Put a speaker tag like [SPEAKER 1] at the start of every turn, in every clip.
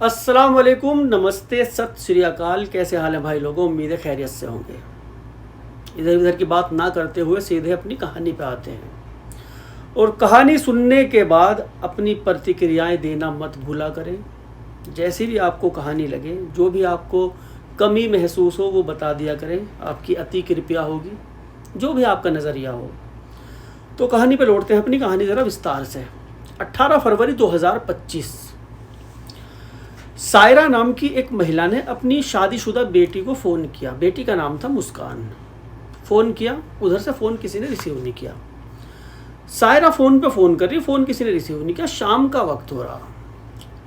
[SPEAKER 1] अस्सलाम वालेकुम, नमस्ते, सत श्री अकाल। कैसे हाल है भाई लोगों? उम्मीद है खैरियत से होंगे। इधर उधर की बात ना करते हुए सीधे अपनी कहानी पे आते हैं। और कहानी सुनने के बाद अपनी प्रतिक्रियाएं देना मत भूला करें। जैसी भी आपको कहानी लगे, जो भी आपको कमी महसूस हो वो बता दिया करें, आपकी अति कृपया होगी। जो भी आपका नज़रिया हो। तो कहानी पे लौटते हैं, अपनी कहानी ज़रा विस्तार से। 18 फरवरी 2025 सायरा नाम की एक महिला ने अपनी शादीशुदा बेटी को फ़ोन किया। बेटी का नाम था मुस्कान। फ़ोन किया, उधर से फ़ोन किसी ने रिसीव नहीं किया। सायरा फ़ोन पे फ़ोन कर रही, फ़ोन किसी ने रिसीव नहीं किया। शाम का वक्त हो रहा।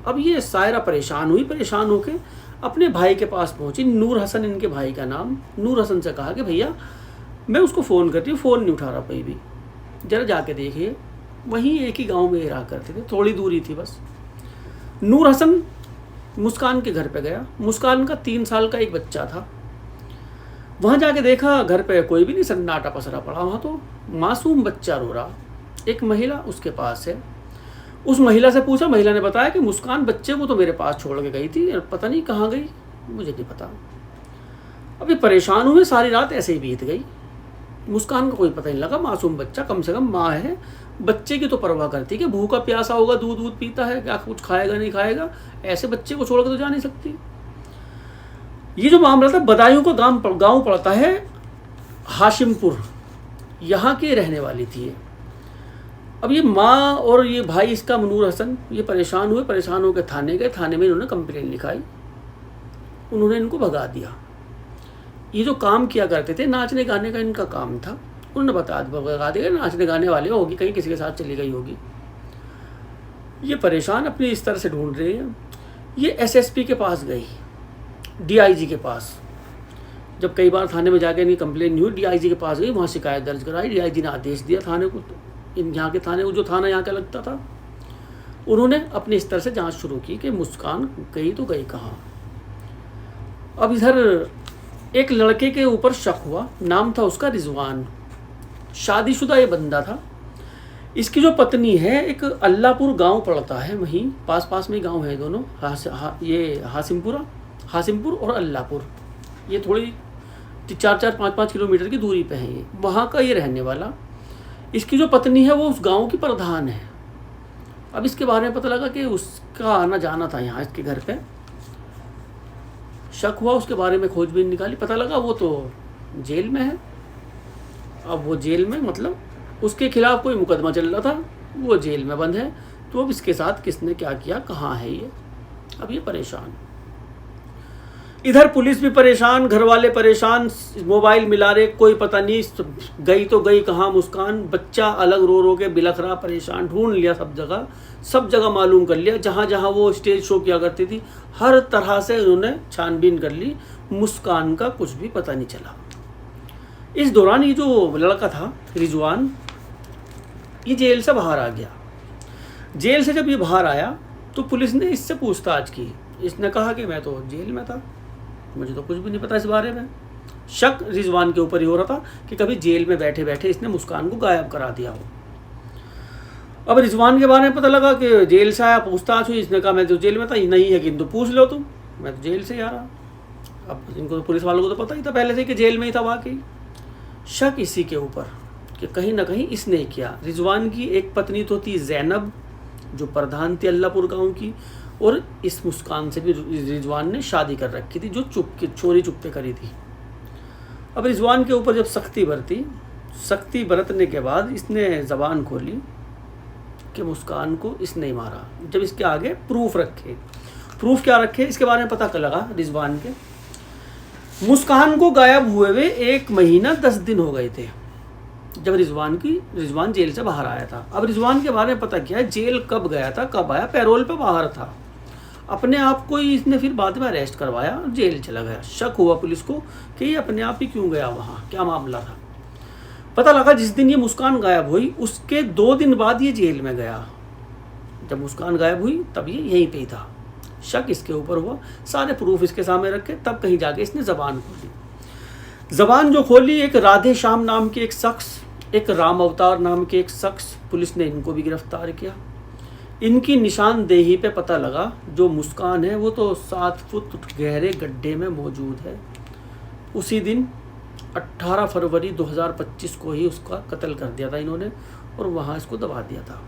[SPEAKER 1] अब ये सायरा परेशान हुई, परेशान होकर अपने भाई के पास पहुंची। नूर हसन इनके भाई का नाम। नूर हसन से कहा कि भैया मैं उसको फ़ोन करती हूँ, फ़ोन नहीं उठा रहा कोई भी, ज़रा जाके देखिए। वहीं एक ही गांव में रहा करते थे, थोड़ी दूरी थी बस। नूर हसन मुस्कान के घर पे गया। मुस्कान का 3 साल का एक बच्चा था। वहाँ जाके देखा घर पे कोई भी नहीं, सन्नाटा पसरा पड़ा। वहाँ तो मासूम बच्चा रो रहा। एक महिला उसके पास है। उस महिला से पूछा, महिला ने बताया कि मुस्कान बच्चे को तो मेरे पास छोड़ के गई थी, पता नहीं कहाँ गई, मुझे नहीं पता। अभी परेशान हुए, सारी रात ऐसे ही बीत गई। मुस्कान का कोई पता नहीं लगा। मासूम बच्चा, कम से कम माँ है, बच्चे की तो परवाह करती कि भूखा प्यासा होगा, दूध दूध पीता है, क्या कुछ खाएगा नहीं खाएगा, ऐसे बच्चे को छोड़ कर तो जा नहीं सकती। ये जो मामला था, बदायूं का गांव पड़ता है हाशिमपुर, यहाँ के रहने वाली थी ये। अब ये माँ और ये भाई इसका नूर हसन, ये परेशान हुए। परेशान होकर थाने गए। थाने में इन्होंने कंप्लेन लिखाई। उन्होंने इनको भगा दिया। ये जो काम किया करते थे, नाचने गाने का इनका काम था, उन्होंने भगा दिया, नाचने गाने वाले होगी, कहीं किसी के साथ चली गई होगी। ये परेशान अपनी इस तरह से ढूंढ रही है। ये एसएसपी के पास गई, डीआईजी के पास। जब कई बार थाने में जाके इनकी कंप्लेन नहीं हुई, डीआईजी के पास गई, वहाँ शिकायत दर्ज कराई। डीआईजी ने आदेश दिया थाने को, यहाँ के थाने को, जो थाना यहाँ का लगता था, उन्होंने अपनी इस तरह से जाँच शुरू की कि मुस्कान गई तो गई कहाँ। अब इधर एक लड़के के ऊपर शक हुआ। नाम था उसका रिजवान। शादीशुदा ये बंदा था। इसकी जो पत्नी है, एक अल्लाहपुर गांव पड़ता है, वहीं पास पास में गांव है दोनों। ये हासिमपुर और अल्लाहपुर, ये थोड़ी 4-4, 5-5 किलोमीटर की दूरी पे है। ये वहाँ का ये रहने वाला। इसकी जो पत्नी है वो उस गांव की प्रधान है। अब इसके बारे में पता लगा कि उसका आना जाना था यहाँ इसके घर पे। शक हुआ, उसके बारे में खोजबीन निकाली, पता लगा वो तो जेल में है। अब वो जेल में, मतलब उसके खिलाफ कोई मुकदमा चल रहा था, वो जेल में बंद है। तो अब इसके साथ किसने क्या किया, कहाँ है ये, अब ये परेशान। इधर पुलिस भी परेशान, घर वाले परेशान, मोबाइल मिला रहे, कोई पता नहीं गई तो गई कहाँ मुस्कान। बच्चा अलग रो रो के बिलख रहा, परेशान। ढूंढ लिया सब जगह मालूम कर लिया। जहाँ जहाँ वो स्टेज शो किया करती थी, हर तरह से उन्होंने छानबीन कर ली। मुस्कान का कुछ भी पता नहीं चला। इस दौरान ये जो लड़का था रिजवान, ये जेल से बाहर आ गया। जेल से जब ये बाहर आया तो पुलिस ने इससे पूछताछ की। इसने कहा कि मैं तो जेल में था, मुझे तो कुछ भी नहीं पता इस बारे में। शक रिजवान के ऊपर ही हो रहा था कि कभी जेल में बैठे बैठे इसने मुस्कान को गायब करा दिया हो। अब रिजवान के बारे में पता लगा कि जेल से आया, पूछताछ हुई। इसने कहा मैं तो जेल में था। नहीं है किंतु पूछ लो तुम, मैं तो जेल से ही आ रहा। अब इनको तो, पुलिस वालों को तो पता ही था पहले से कि जेल में ही था वाकई। शक इसी के ऊपर कि कहीं ना कहीं इसने किया। रिजवान की एक पत्नी तो थी ज़ैनब, जो प्रधान थी अल्लाहपुर गांव की, और इस मुस्कान से भी रिजवान ने शादी कर रखी थी, जो चोरी चुपके करी थी। अब रिजवान के ऊपर जब सख्ती बरतने के बाद इसने ज़बान खोली कि मुस्कान को इसने ही मारा। जब इसके आगे प्रूफ क्या रखे, इसके बारे में पता लगा रिजवान के। मुस्कान को गायब हुए 1 महीना 10 दिन हो गए थे जब रिजवान जेल से बाहर आया था। अब रिजवान के बारे में पता किया, जेल कब गया था, कब आया, पैरोल पे बाहर था। अपने आप को ही इसने फिर बाद में अरेस्ट करवाया और जेल चला गया। शक हुआ पुलिस को कि ये अपने आप ही क्यों गया वहाँ, क्या मामला था। पता लगा जिस दिन ये मुस्कान गायब हुई उसके 2 दिन बाद ये जेल में गया। जब मुस्कान गायब हुई तब ये यहीं पे ही था। शक इसके ऊपर हुआ, सारे प्रूफ इसके सामने रखे, तब कहीं जाके इसने ज़बान खोली। एक राधे श्याम नाम के एक शख्स, एक राम अवतार नाम के एक शख्स, पुलिस ने इनको भी गिरफ्तार किया। इनकी निशानदेही पे पता लगा जो मुस्कान है वो तो 7 फुट गहरे गड्ढे में मौजूद है। उसी दिन 18 फरवरी 2025 को ही उसका कत्ल कर दिया था इन्होंने और वहाँ इसको दबा दिया था।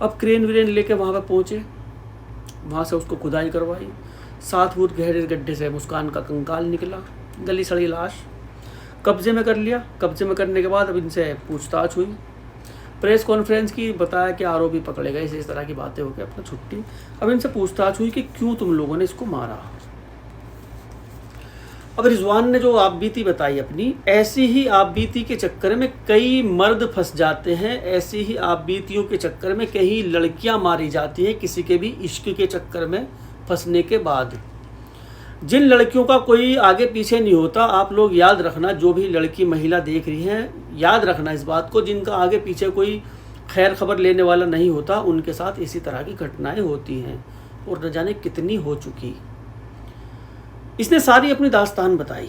[SPEAKER 1] अब क्रेन व्रेन लेके वहाँ पर पहुँचे, वहाँ से उसको खुदाई करवाई। 7 फुट गहरे गड्ढे से मुस्कान का कंकाल निकला, गली सड़ी लाश कब्जे में कर लिया। कब्जे में करने के बाद अब इनसे पूछताछ हुई, प्रेस कॉन्फ्रेंस की, बताया कि आरोपी पकड़े गए, इस तरह की बातें हो गई, अपना छुट्टी। अब इनसे पूछताछ हुई कि क्यों तुम लोगों ने इसको मारा। अब रिजवान ने जो आप बीती बताई अपनी, ऐसी ही आप बीती के चक्कर में कई मर्द फंस जाते हैं, ऐसी ही आप बीतियों के चक्कर में कई लड़कियां मारी जाती हैं किसी के भी इश्क के चक्कर में फंसने के बाद। जिन लड़कियों का कोई आगे पीछे नहीं होता, आप लोग याद रखना, जो भी लड़की महिला देख रही हैं याद रखना इस बात को, जिनका आगे पीछे कोई खैर खबर लेने वाला नहीं होता, उनके साथ इसी तरह की घटनाएं होती हैं और न जाने कितनी हो चुकी। इसने सारी अपनी दास्तान बताई।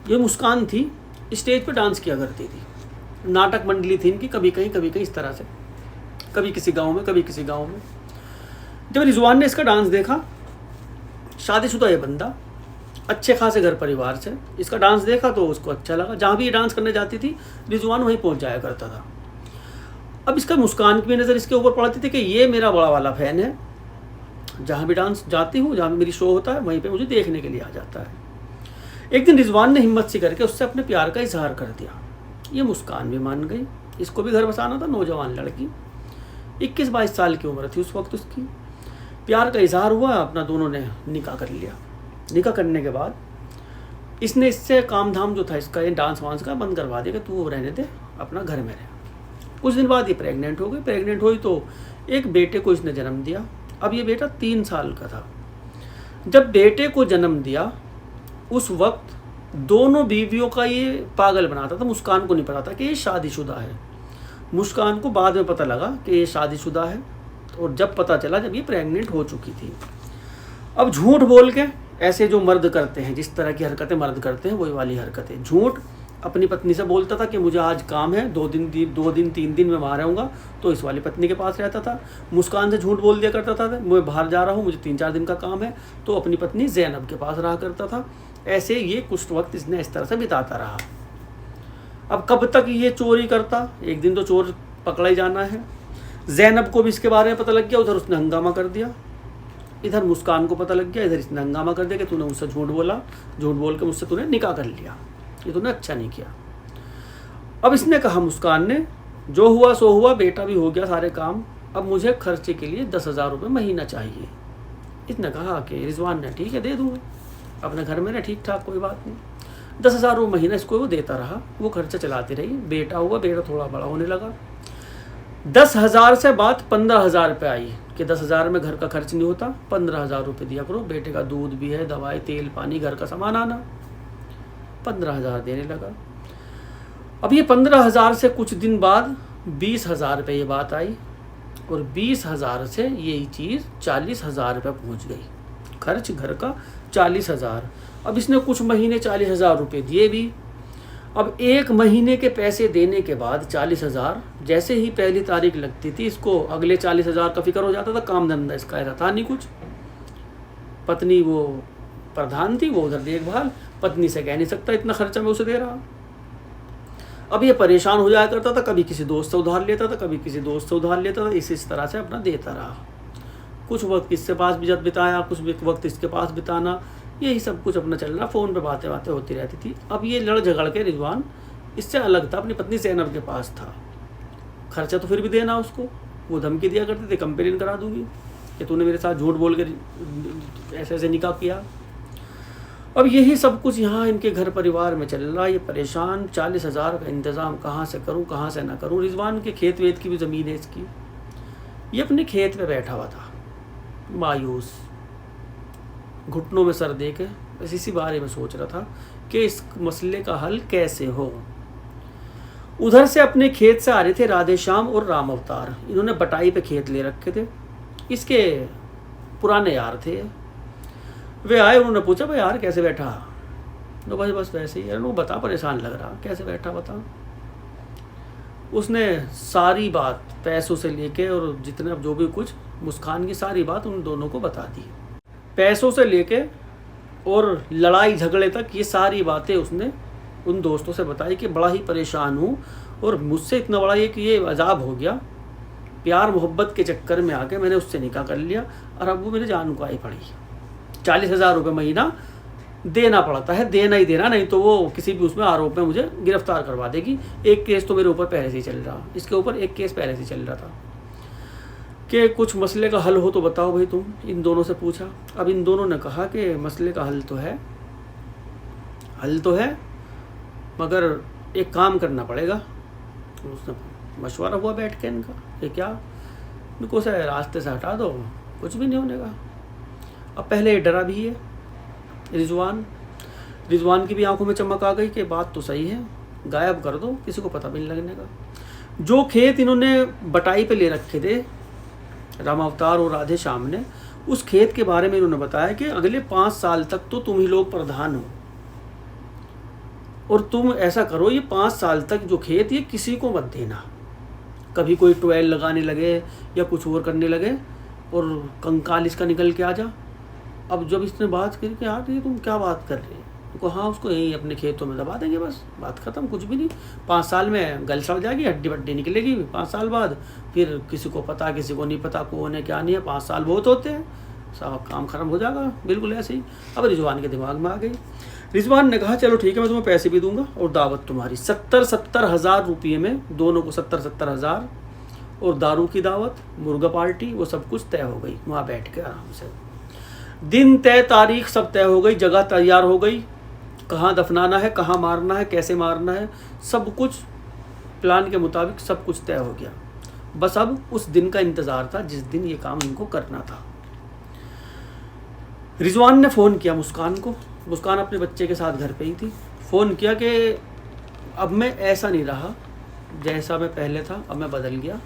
[SPEAKER 1] ये मुस्कान थी, स्टेज पे डांस किया करती थी, नाटक मंडली थी इनकी, कभी कहीं इस तरह से, कभी किसी गांव में कभी किसी गांव में। जब रिजवान ने इसका डांस देखा, शादीशुदा ये बंदा, अच्छे खासे घर परिवार से, इसका डांस देखा तो उसको अच्छा लगा। जहाँ भी ये डांस करने जाती थी रिजवान वहीं पहुँच जाया करता था। अब इसका मुस्कान की भी नज़र इसके ऊपर पड़ती थी कि ये मेरा बड़ा वाला फ़ैन है, जहाँ भी डांस जाती हूँ, जहाँ भी मेरी शो होता है वहीं पे मुझे देखने के लिए आ जाता है। एक दिन रिजवान ने हिम्मत सी करके उससे अपने प्यार का इजहार कर दिया। ये मुस्कान भी मान गई, इसको भी घर बसाना था। नौजवान लड़की, 21-22 साल की उम्र थी उस वक्त उसकी। प्यार का इजहार हुआ, अपना दोनों ने निकाह कर लिया। निकाह करने के बाद इसने इससे काम धाम जो था इसका, ये डांस वांस का बंद करवा दिया कि तू रहने दे, अपना घर में रह। कुछ दिन बाद ये प्रेग्नेंट हो गई। प्रेग्नेंट हुई तो एक बेटे को इसने जन्म दिया। अब ये बेटा 3 साल का था। जब बेटे को जन्म दिया उस वक्त दोनों बीवियों का ये पागल बनाता था। मुस्कान को नहीं पता था कि ये शादीशुदा है। मुस्कान को बाद में पता लगा कि ये शादीशुदा है, और जब पता चला जब ये प्रेग्नेंट हो चुकी थी। अब झूठ बोल के, ऐसे जो मर्द करते हैं, जिस तरह की हरकतें मर्द करते हैं वही वाली हरकतें, झूठ अपनी पत्नी से बोलता था कि मुझे आज काम है, 2 दिन 3 दिन में वहाँ रहूँगा, तो इस वाली पत्नी के पास रहता था। मुस्कान से झूठ बोल दिया करता था, मैं बाहर जा रहा हूँ, मुझे 3-4 दिन का काम है, तो अपनी पत्नी ज़ैनब के पास रहा करता था। ऐसे ये कुछ वक्त इसने इस तरह से बिताता रहा। अब कब तक ये चोरी करता, एक दिन तो चोर पकड़ा ही जाना है। ज़ैनब को भी इसके बारे में पता लग गया, उधर उसने हंगामा कर दिया। इधर मुस्कान को पता लग गया, इधर इसने हंगामा कर दिया कि तूने मुझसे झूठ बोला, झूठ बोल के मुझसे तूने निकाह कर लिया, ये तूने अच्छा नहीं किया। अब इसने कहा, मुस्कान ने, जो हुआ सो हुआ, बेटा भी हो गया, सारे काम, अब मुझे खर्चे के लिए 10,000 रुपये महीना चाहिए। इसने कहा कि रिजवान ने, ठीक है दे दूँगा, अपने घर में ना, ठीक ठाक, कोई बात नहीं। 10,000 रुपये महीना इसको वो देता रहा, वो खर्चा चलाती रही। बेटा हुआ, बेटा थोड़ा बड़ा होने लगा। 10,000 से बात 15,000 रुपये आई कि 10,000 में घर का खर्च नहीं होता, 15,000 रुपये दिया करो, बेटे का दूध भी है, दवाई, तेल पानी, घर का सामान आना। 15,000 देने लगा। अब ये 15,000 से कुछ दिन बाद 20,000 रुपये ये बात आई, और 20,000 से यही चीज़ 40,000 रुपये पहुँच गई। खर्च घर का 40,000। अब इसने कुछ महीने 40,000 रुपये दिए भी। अब 1 महीने के पैसे देने के बाद 40,000, जैसे ही पहली तारीख लगती थी इसको अगले 40,000 का फिक्र हो जाता था। काम धंधा इसका ऐसा था नहीं कुछ। पत्नी वो प्रधान थी, वो उधर देखभाल, पत्नी से कह नहीं सकता इतना खर्चा मैं उसे दे रहा। अब ये परेशान हो जाया करता था, कभी किसी दोस्त से उधार लेता था, कभी किसी दोस्त से उधार लेता था, इस तरह से अपना देता रहा। कुछ वक्त इसके पास भी बिताया, कुछ वक्त इसके पास बिताना, यही सब कुछ अपना चल रहा। फ़ोन पे बातें होती रहती थी। अब ये लड़ झगड़ के रिजवान इससे अलग था, अपनी पत्नी ज़ैनब के पास था। खर्चा तो फिर भी देना उसको, वो धमकी दिया करते थे, कंप्लेन करा दूंगी कि तूने मेरे साथ झूठ बोल के ऐसे ऐसे निकाह किया। अब यही सब कुछ यहाँ इनके घर परिवार में चल रहा। ये परेशान, 40,000 का इंतज़ाम कहाँ से करूँ, कहाँ से ना करूँ। रिजवान के खेत वेत की भी ज़मीन है इसकी। ये अपने खेत पे बैठा हुआ था, मायूस, घुटनों में सर दे के बस इसी बारे में सोच रहा था कि इस मसले का हल कैसे हो। उधर से अपने खेत से आ रहे थे राधे श्याम और राम अवतार। इन्होंने बटाई पे खेत ले रखे थे, इसके पुराने यार थे। वे आए, उन्होंने पूछा, भाई यार कैसे बैठा? तो बस वैसे ही। यार वो बता, परेशान लग रहा, कैसे बैठा बता। उसने सारी बात पैसों से लेके और जितने जो भी कुछ मुस्कान की सारी बात उन दोनों को बता दी। पैसों से लेके और लड़ाई झगड़े तक ये सारी बातें उसने उन दोस्तों से बताई कि बड़ा ही परेशान हूँ और मुझसे इतना बड़ा ये अजाब हो गया, प्यार मोहब्बत के चक्कर में आके मैंने उससे निकाह कर लिया और अब वो मेरी जान को आई पड़ी। 40,000 रुपये महीना देना पड़ता है, देना ही देना, नहीं तो वो किसी भी उसमें आरोप में मुझे गिरफ्तार करवा देगी। एक केस तो मेरे ऊपर पहले से ही चल रहा, इसके ऊपर एक केस पहले से चल रहा था कि कुछ मसले का हल हो तो बताओ भाई तुम। इन दोनों से पूछा। अब इन दोनों ने कहा कि मसले का हल तो है मगर एक काम करना पड़ेगा। उसने मशवरा हुआ बैठ के इनका कि क्या, इनको से रास्ते से हटा दो, कुछ भी नहीं होने का। अब पहले डरा भी है रिजवान की भी आंखों में चमक आ गई कि बात तो सही है, गायब कर दो, किसी को पता भी नहीं लगने का। जो खेत इन्होंने बटाई पे ले रखे थे रामावतार और राधे श्याम ने, उस खेत के बारे में इन्होंने बताया कि अगले 5 साल तक तो तुम ही लोग प्रधान हो और तुम ऐसा करो, ये 5 साल तक जो खेत ये किसी को मत देना। कभी कोई ट्वेल लगाने लगे या कुछ और करने लगे और कंकाल इसका निकल के आ जा। अब जब इसने बात करी कि यार ये तुम क्या बात कर रहे हो, तो हाँ उसको यहीं अपने खेतों में दबा देंगे, बस बात ख़त्म, कुछ भी नहीं। 5 साल में गल सड़ जाएगी, हड्डी बड्डी निकलेगी 5 साल बाद, फिर किसी को पता किसी को नहीं पता, कौन है क्या नहीं है। 5 साल बहुत होते हैं, सब काम खत्म हो जाएगा, बिल्कुल ऐसे ही। अब रिजवान के दिमाग में आ गई। रिजवान ने कहा चलो ठीक है, मैं तुम्हें पैसे भी दूंगा और दावत तुम्हारी 70 हज़ार रुपये में, दोनों को 70 हज़ार और दारू की दावत, मुर्गा पार्टी, वो सब कुछ तय हो गई। वहाँ बैठ के आराम से दिन तय, तारीख सब तय हो गई, जगह तैयार हो गई, कहाँ दफनाना है, कहाँ मारना है, कैसे मारना है, सब कुछ प्लान के मुताबिक सब कुछ तय हो गया। बस अब उस दिन का इंतज़ार था जिस दिन ये काम इनको करना था। रिजवान ने फ़ोन किया मुस्कान को। मुस्कान अपने बच्चे के साथ घर पे ही थी। फ़ोन किया कि अब मैं ऐसा नहीं रहा जैसा मैं पहले था, अब मैं बदल गया।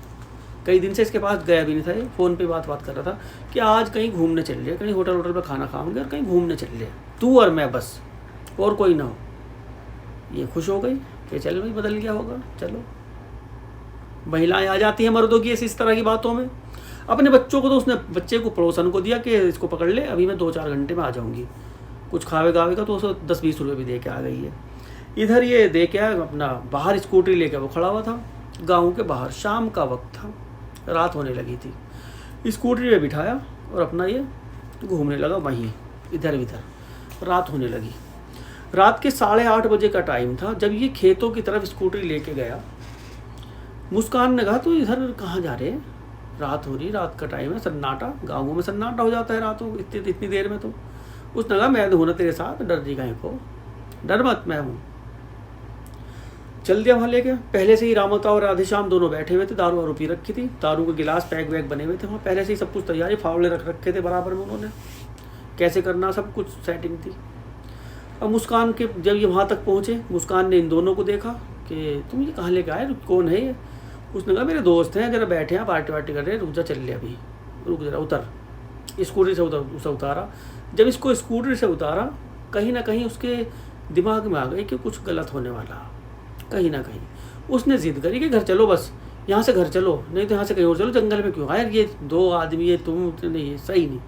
[SPEAKER 1] कई दिन से इसके पास गया भी नहीं था, फ़ोन पे बात कर रहा था कि आज कहीं घूमने चल रहे, कहीं होटल पे खाना खाओगे और कहीं घूमने चल रहे, तू और मैं बस, और कोई ना हो। ये खुश हो गई कि चल भाई बदल गया होगा, चलो। महिलाएं आ जाती हैं मर्दों की इस तरह की बातों में। अपने बच्चों को तो उसने बच्चे को पड़ोसन को दिया कि इसको पकड़ ले, अभी मैं 2-4 घंटे में आ जाऊँगी, कुछ खावे गावे का, तो उसको 10-20 रुपये भी दे के आ गई है। इधर ये दे के अपना बाहर स्कूटरी लेके वो खड़ा हुआ था गाँव के बाहर। शाम का वक्त था, रात होने लगी थी। स्कूटरी में बिठाया और अपना ये घूमने लगा वहीं इधर उधर। रात होने लगी। रात के 8:30 बजे का टाइम था जब ये खेतों की तरफ स्कूटरी लेके गया। मुस्कान ने कहा तो इधर कहाँ जा रहे हैं, रात हो रही, रात का टाइम है, सन्नाटा, गाँवों में सन्नाटा हो जाता है रातों इतनी देर में। तो उसने कहा मैं हूँ ना तेरे साथ, डर जी कहीं को, डर मत, मैं हूँ। चल दिया वहाँ लेके। पहले से ही रामता और राधे श्याम दोनों बैठे हुए थे, दारू वारू पी रखी थी, दारू के गिलास पैक वैक बने हुए थे वहाँ पहले से ही, सब कुछ तैयारी, फावड़े रख रखे थे बराबर में, उन्होंने कैसे करना सब कुछ सेटिंग थी। अब मुस्कान के जब ये वहाँ तक पहुँचे, मुस्कान ने इन दोनों को देखा कि तुम ये कहाँ लेके आए, कौन है ये। उसने कहा मेरे दोस्त हैं, जरा बैठे हैं, पार्टी वार्टी कर रहे हैं, रुक जा, चल ले अभी, रुक जरा, उतर। स्कूटरी से उसे उतारा। जब इसको स्कूटरी से उतारा, कहीं ना कहीं उसके दिमाग में आ गई कि कुछ गलत होने वाला, कहीं ना कहीं। उसने जिद करी कि घर चलो, बस यहाँ से घर चलो, नहीं तो यहाँ से कहीं और चलो, जंगल में क्यों आए, ये 2 आदमी है, तुम नहीं, सही नहीं।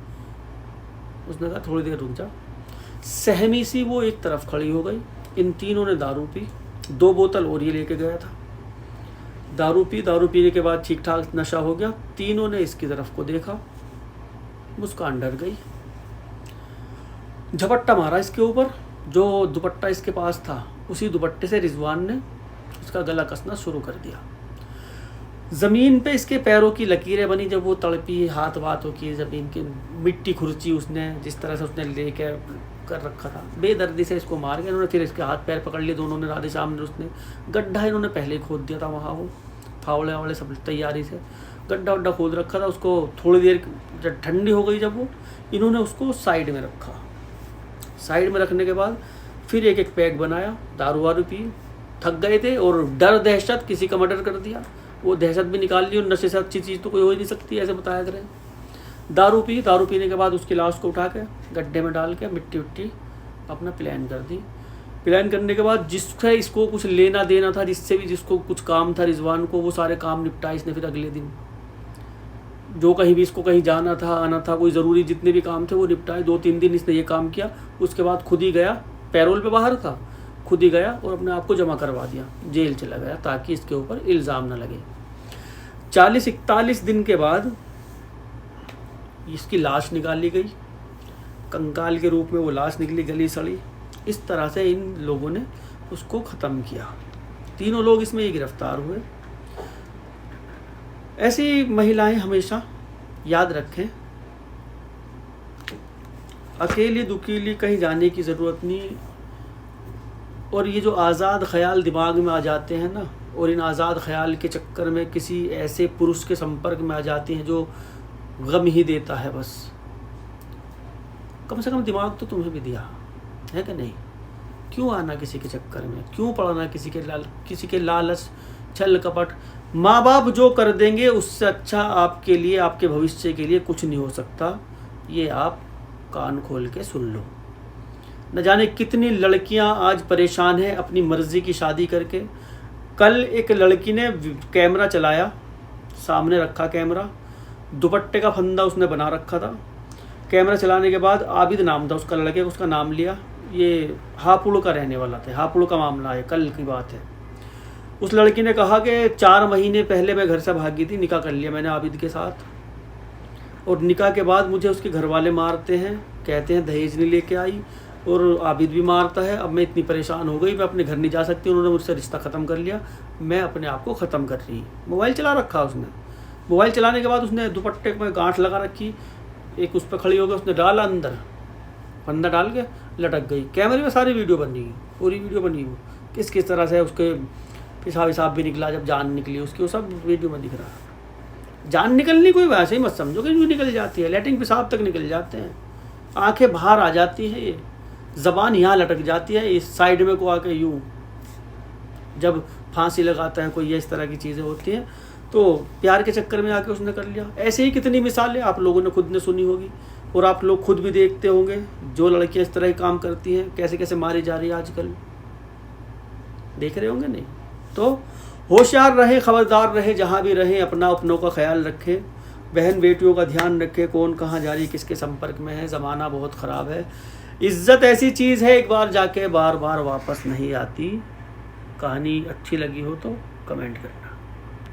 [SPEAKER 1] उसने कहा थोड़ी देर रुक जा। सहमी सी वो एक तरफ खड़ी हो गई। इन तीनों ने दारू पी, 2 बोतल और ये लेके गया था। दारू पीने के बाद ठीक ठाक नशा हो गया। तीनों ने इसकी तरफ को देखा। मुस्कान डर गई, झपट्टा मारा इसके ऊपर। जो दुपट्टा इसके पास था, उसी दुपट्टे से रिजवान ने उसका गला कसना शुरू कर दिया। ज़मीन पे इसके पैरों की लकीरें बनी जब वो तड़पी, हाथ वाथों की ज़मीन की मिट्टी खुरची उसने, जिस तरह से उसने लेके कर रखा था। बेदर्दी से इसको मार के इन्होंने फिर इसके हाथ पैर पकड़ लिए दोनों ने, राधे श्याम ने। उसने गड्ढा इन्होंने पहले ही खोद दिया था वहाँ, वो फावड़े वावड़े सब तैयारी से गड्ढा वड्ढा खोद रखा था। उसको थोड़ी देर जब ठंडी हो गई, जब वो इन्होंने उसको साइड में रखा। साइड में रखने के बाद फिर एक एक पैक बनाया, दारू वारू पी, थक गए थे और डर दहशत, किसी का मर्डर कर दिया, वो दहशत भी निकाल ली। और नशे से अच्छी चीज़ तो कोई हो ही नहीं सकती, ऐसे बताया करें। दारू पीने के बाद उसकी लाश को उठा के गड्ढे में डाल के मिट्टी विट्टी अपना प्लान कर दी। प्लान करने के बाद जिससे इसको कुछ लेना देना था, जिससे भी जिसको कुछ काम था रिजवान को, वो सारे काम निपटा इसने। फिर अगले दिन जो कहीं भी इसको कहीं जाना था आना था, कोई ज़रूरी जितने भी काम थे वो निपटाए। 2-3 दिन इसने ये काम किया, उसके बाद खुद ही गया, पैरोल पे बाहर था, खुद ही गया और अपने आप को जमा करवा दिया, जेल चला गया ताकि इसके ऊपर इल्ज़ाम न लगे। 40-41 दिन के बाद इसकी लाश निकाली गई, कंकाल के रूप में वो लाश निकली, गली सड़ी। इस तरह से इन लोगों ने उसको ख़त्म किया। तीनों लोग इसमें ही गिरफ्तार हुए। ऐसी महिलाएं हमेशा याद रखें, अकेली दुकीली कहीं जाने की ज़रूरत नहीं। और ये जो आज़ाद ख़याल दिमाग में आ जाते हैं ना, और इन आज़ाद ख़याल के चक्कर में किसी ऐसे पुरुष के संपर्क में आ जाती हैं जो गम ही देता है बस। कम से कम दिमाग तो तुम्हें भी दिया है कि नहीं? क्यों आना किसी के चक्कर में, क्यों पड़ना किसी के लालच, छल कपट। माँ बाप जो कर देंगे उससे अच्छा आपके लिए, आपके भविष्य के लिए कुछ नहीं हो सकता। ये आप कान खोल के सुन लो। न जाने कितनी लड़कियां आज परेशान हैं अपनी मर्ज़ी की शादी करके। कल एक लड़की ने कैमरा चलाया, सामने रखा कैमरा, दुपट्टे का फंदा उसने बना रखा था। कैमरा चलाने के बाद आबिद नाम था उसका लड़के, उसका नाम लिया। ये हापुड़ का रहने वाला था, हापुड़ का मामला है, कल की बात है। उस लड़की ने कहा कि 4 महीने पहले मैं घर से भागी थी, निकाह कर लिया मैंने आबिद के साथ, और निकाह के बाद मुझे उसके घर वाले मारते हैं, कहते हैं दहेज नहीं लेके आई, और आबिद भी मारता है। अब मैं इतनी परेशान हो गई, मैं अपने घर नहीं जा सकती, उन्होंने मुझसे रिश्ता ख़त्म कर लिया, मैं अपने आप को ख़त्म कर रही। मोबाइल चला रखा उसने। मोबाइल चलाने के बाद उसने दुपट्टे में गांठ लगा रखी, एक उस पर खड़ी हो गई, उसने डाला अंदर, फंदा डाल के लटक गई। कैमरे में सारी वीडियो बनी, पूरी वीडियो बनी, वो किस तरह से उसके पेशाब भी निकला, जब जान निकली उसकी, वो सब वीडियो में दिख रहा। जान निकलनी कोई वैसे ही मत समझो कि यूँ निकल जाती है, लैट्रिन पेशाब तक निकल जाते हैं, आंखें बाहर आ जाती हैं, ये ज़बान यहाँ लटक जाती है, इस साइड में को आके यूँ, जब फांसी लगाता है कोई, ये इस तरह की चीज़ें होती हैं। तो प्यार के चक्कर में आके उसने कर लिया। ऐसे ही कितनी मिसालें आप लोगों ने खुद ने सुनी होगी, और आप लोग खुद भी देखते होंगे जो लड़कियां इस तरह के काम करती हैं कैसे कैसे मारी जा रही है आजकल, देख रहे होंगे नहीं? तो होशियार रहें, ख़बरदार रहें, जहाँ भी रहें अपना अपनों का ख्याल रखें, बहन बेटियों का ध्यान रखें, कौन कहाँ जा रही, किसके संपर्क में है। ज़माना बहुत ख़राब है। इज़्ज़त ऐसी चीज़ है, एक बार जाके बार बार वापस नहीं आती। कहानी अच्छी लगी हो तो कमेंट करें।